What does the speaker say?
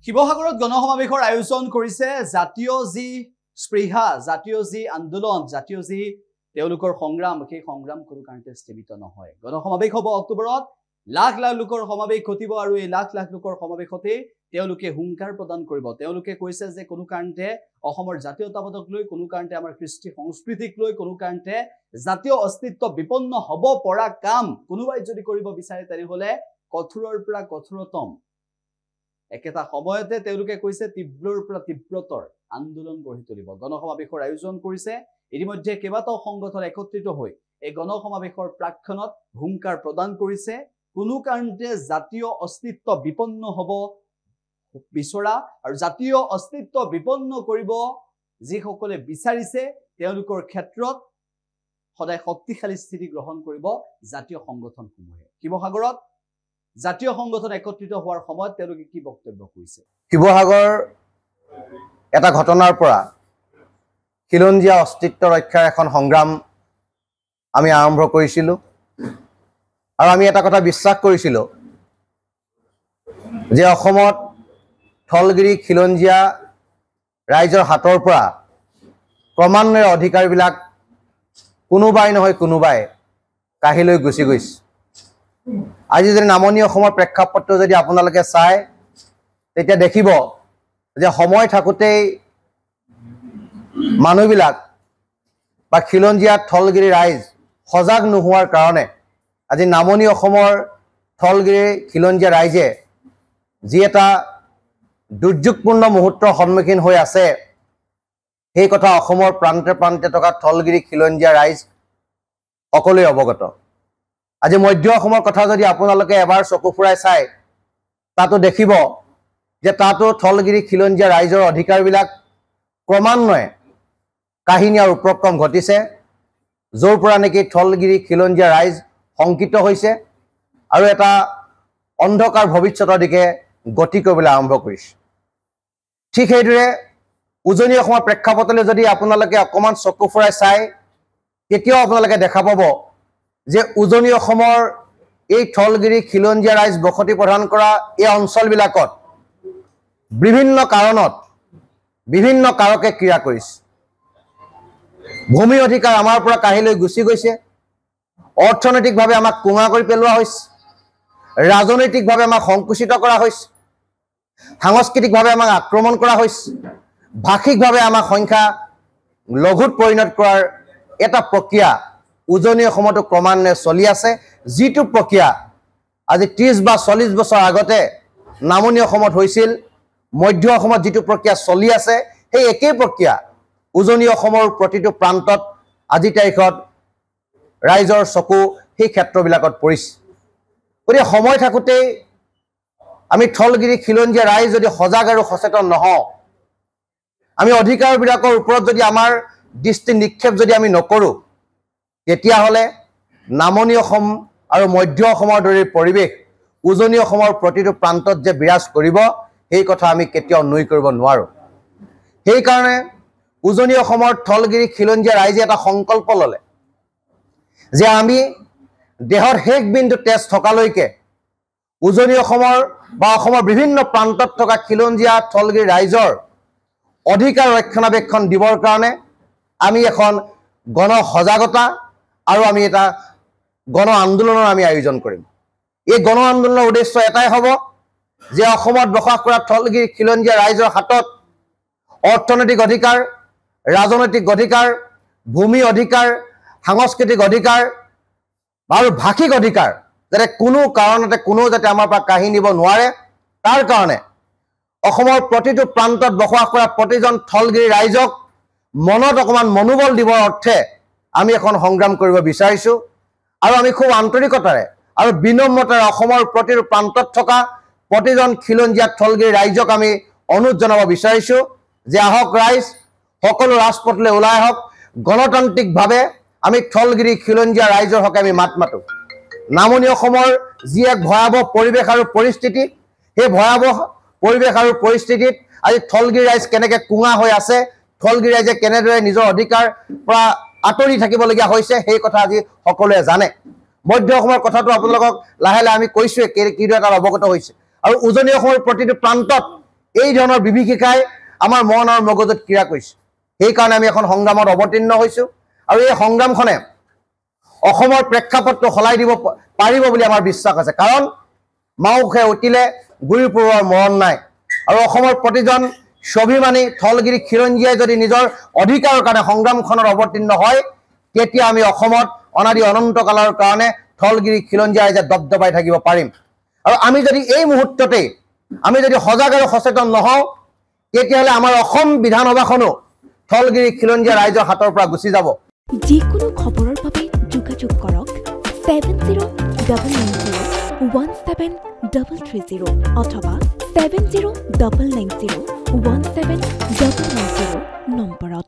শিৱসাগৰত গণসমাৱেশৰ আয়োজন কৰিছে জাতীয় যি স্পৃহা জাতীয় যি আন্দোলন জাতীয় যি তেওঁলোকৰ সংগ্ৰাম সেই সংগ্ৰাম কোনো কাৰণতে স্থগিত নহয় গণসমাৱেশ হ'ব অক্টোবৰত লাখ লাখ লোকৰ সমাৱেশ ঘটিব আৰু এই লাখ লাখ লোকৰ সমাৱেশতে তেওঁলোকে হুংকাৰ প্ৰদান কৰিব তেওঁলোকে কৈছে যে কোনো কাৰণতে অসমৰ জাতীয়তাবাদক লৈ কোনো কাৰণতে আমাৰ কৃষ্টি সংস্কৃতিক লৈ কোনো কাৰণতে জাতীয় অস্তিত্ব বিপন্ন হ'ব পৰা কাম কোনোবাই যদি কৰিব বিচাৰে তেনেহলে কঠোৰৰ পৰা কঠোৰতম একেটা সময়তে তেওঁলোকে কৈছে তীব্ৰৰ পৰা তীব্ৰতৰ আন্দোলন গঢ়ি তুলিব গণসমাৱেশৰ আয়োজন কৰিছে ইতিমধ্যে কেইবাটাও সংগঠন একত্ৰিত হৈ এই গণসমাৱেশৰ প্ৰাক্ষণত হুংকাৰ প্ৰদান কৰিছে কোনো কাৰণতে জাতীয় অস্তিত্ব বিপন্ন হ'ব বিচৰা আৰু জাতীয় অস্তিত্ব বিপন্ন কৰিব যিসকলে বিচাৰিছে তেওঁলোকৰ ক্ষেত্ৰত সদায় শক্তিশালী স্থিতি গ্ৰহণ কৰিব জাতীয় সংগঠনসমূহে শিৱসাগৰত জাতীয় সংগঠন একত্ৰিত হোৱাৰ সময়ত তেওঁলোকে কি বক্তব্য কৰিছে শিৱসাগৰ এটা ঘটনাৰ পৰা খিলঞ্জীয়া অস্তিত্ব ৰক্ষাৰ এখন সংগ্ৰাম আমি আৰম্ভ কৰিছিলোঁ আৰু আমি এটা কথা বিশ্বাস কৰিছিলোঁ যে অসমত থলগিৰি খিলঞ্জীয়া ৰাইজৰ হাতৰ পৰা ক্ৰমান্বয়ে অধিকাৰবিলাক কোনোবাই নহয় কোনোবাই কাঢ়ি লৈ গুচি গৈছে আজি যদি নামনি অসমৰ প্ৰেক্ষাপটটো যদি আপোনালোকে চায় তেতিয়া দেখিব যে সময় থাকোঁতেই মানুহবিলাক বা খিলঞ্জীয়া থলগিৰি ৰাইজ সজাগ নোহোৱাৰ কাৰণে আজি নামনি অসমৰ থলগিৰি খিলঞ্জীয়া ৰাইজে যি এটা দুৰ্যোগপূৰ্ণ মুহূৰ্তৰ সন্মুখীন হৈ আছে সেই কথা অসমৰ প্ৰান্তে প্ৰান্তে থকা থলগিৰি খিলঞ্জীয়া ৰাইজ সকলোৱে অৱগত আজি মধ্য অসমৰ কথা যদি আপোনালোকে এবাৰ চকু ফুৰাই চায় তাতো দেখিব যে তাতো থলগিৰি খিলঞ্জীয়া ৰাইজৰ অধিকাৰবিলাক ক্ৰমান্বয়ে কাহিনী আৰু উপক্ৰম ঘটিছে য'ৰ পৰা নেকি থলগিৰি খিলঞ্জীয়া ৰাইজ শংকিত হৈছে আৰু এটা অন্ধকাৰ ভৱিষ্যতৰ দিশে গতি কৰিবলৈ আৰম্ভ কৰিছে ঠিক সেইদৰে উজনি অসমৰ প্ৰেক্ষাপটলৈ যদি আপোনালোকে অকণমান চকু ফুৰাই চায় তেতিয়াও আপোনালোকে দেখা পাব যে উজনি অসমৰ এই থলগিৰি খিলঞ্জীয়া ৰাইজ বসতি প্ৰদান কৰা এই অঞ্চলবিলাকত বিভিন্ন কাৰণত বিভিন্ন কাৰকে ক্ৰিয়া কৰিছে ভূমি অধিকাৰ আমাৰ পৰা কাঢ়ি লৈ গুচি গৈছে অৰ্থনৈতিকভাৱে আমাক কুঙা কৰি পেলোৱা হৈছে ৰাজনৈতিকভাৱে আমাক সংকুচিত কৰা হৈছে সাংস্কৃতিকভাৱে আমাক আক্ৰমণ কৰা হৈছে ভাষিকভাৱে আমাক সংখ্যা লঘুত পৰিণত কৰাৰ এটা প্ৰক্ৰিয়া উজনি অসমতো ক্ৰমান্বয়ে চলি আছে যিটো প্ৰক্ৰিয়া আজি 30 বা 40 বছৰ আগতে নামনি অসমত হৈছিল মধ্য অসমত যিটো প্ৰক্ৰিয়া চলি আছে সেই একেই প্ৰক্ৰিয়া উজনি অসমৰ প্ৰতিটো প্ৰান্তত আজি তাৰিখত ৰাইজৰ চকু সেই ক্ষেত্ৰবিলাকত পৰিছে গতিকে সময় থাকোঁতেই আমি থলগিৰি খিলঞ্জীয়া ৰাইজ যদি সজাগ আৰু সচেতন নহওঁ আমি অধিকাৰবিলাকৰ ওপৰত যদি আমাৰ দৃষ্টি নিক্ষেপ যদি আমি নকৰোঁ তেতিয়াহ'লে নামনি অসম আৰু মধ্য অসমৰ দৰে পৰিৱেশ উজনি অসমৰ প্ৰতিটো প্ৰান্তত যে বিৰাজ কৰিব সেই কথা আমি কেতিয়াও নুই কৰিব নোৱাৰোঁ সেইকাৰণে উজনি অসমৰ থলগিৰি খিলঞ্জীয়া ৰাইজে এটা সংকল্প ল'লে যে আমি দেহৰ শেষ বিন্দু তেজ থকালৈকে উজনি অসমৰ বা অসমৰ বিভিন্ন প্ৰান্তত থকা খিলঞ্জীয়া থলগিৰি ৰাইজৰ অধিকাৰ ৰক্ষণাবেক্ষণ দিবৰ কাৰণে আমি এখন গণ সজাগতা আৰু আমি এটা গণ আন্দোলনৰ আমি আয়োজন কৰিম এই গণ আন্দোলনৰ উদ্দেশ্য এটাই হ'ব যে অসমত বসবাস কৰা থলগিৰি খিলঞ্জীয়া ৰাইজৰ হাতত অৰ্থনৈতিক অধিকাৰ ৰাজনৈতিক অধিকাৰ ভূমি অধিকাৰ সাংস্কৃতিক অধিকাৰ আৰু ভাষিক অধিকাৰ যাতে কোনো কাৰণতে কোনো যাতে আমাৰ পৰা কাঢ়ি নিব নোৱাৰে তাৰ কাৰণে অসমৰ প্ৰতিটো প্ৰান্তত বসবাস কৰা প্ৰতিজন থলগিৰি ৰাইজক মনত অকণমান মনোবল দিবৰ অৰ্থে আমি এখন সংগ্ৰাম কৰিব বিচাৰিছোঁ আৰু আমি খুব আন্তৰিকতাৰে আৰু বিনম্ৰতাৰে অসমৰ প্ৰতিটো প্ৰান্তত থকা প্ৰতিজন খিলঞ্জীয়া থলগিৰি ৰাইজক আমি অনুৰোধ জনাব বিচাৰিছোঁ যে আহক ৰাইজ সকলো ৰাজপথলৈ ওলাই আহক গণতান্ত্ৰিকভাৱে আমি থলগিৰি খিলঞ্জীয়া ৰাইজৰ হকে আমি মাত মাতোঁ নামনি অসমৰ যি এক ভয়াৱহ পৰিৱেশ আৰু পৰিস্থিতি সেই ভয়াৱহ পৰিৱেশ আৰু পৰিস্থিতিত আজি থলগিৰি ৰাইজ কেনেকৈ কুঙা হৈ আছে থলগিৰি ৰাইজে কেনেদৰে নিজৰ অধিকাৰ পৰা আঁতৰি থাকিবলগীয়া হৈছে সেই কথা আজি সকলোৱে জানে মধ্য অসমৰ কথাটো আপোনালোকক লাহে লাহে আমি কৈছোঁৱে কিদৰে তাত অৱগত হৈছে আৰু উজনি অসমৰ প্ৰতিটো প্ৰান্তত এই ধৰণৰ বিভীষিকাই আমাৰ মন আৰু মগজুত ক্ৰিয়া কৰিছে সেইকাৰণে আমি এখন সংগ্ৰামত অৱতীৰ্ণ হৈছোঁ আৰু এই সংগ্ৰামখনে অসমৰ প্ৰেক্ষাপটটো সলাই দিব পাৰিব বুলি আমাৰ বিশ্বাস আছে কাৰণ মাওখে উঠিলে গুৰি পৰুৱাৰ মৰণ নাই আৰু অসমৰ প্ৰতিজন স্বাভিমানী থলগিৰি খিলঞ্জীয়াই যদি নিজৰ অধিকাৰৰ কাৰণে সংগ্ৰামখনত অৱতীৰ্ণ হয় তেতিয়া আমি অসমত অনাদি অনন্তকালৰ কাৰণে থলগিৰি খিলঞ্জীয়া ৰাইজে দবদবাই থাকিব পাৰিম আৰু আমি যদি এই মুহূৰ্ততে আমি যদি সজাগ আৰু সচেতন নহওঁ তেতিয়াহ'লে আমাৰ অসম বিধানসভাখনো থলগিৰি খিলঞ্জীয়া ৰাইজৰ হাতৰ পৰা গুচি যাব যিকোনো খবৰৰ বাবে যোগাযোগ কৰক 70901730 অথবা 7099017990 নম্বৰত